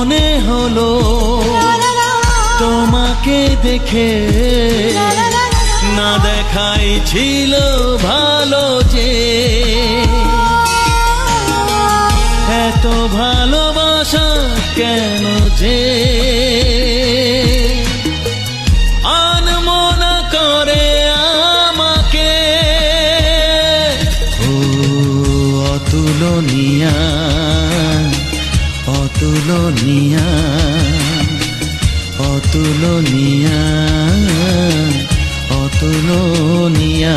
মনে হলো তোমাকে দেখে না দেখাই ছিল ভালো যে এত ভালোবাসা কেন যে আনমনা করে আমাকে ও অতুলনীয়া অতুলনীয়া অতুলনীয়া অতুলনীয়া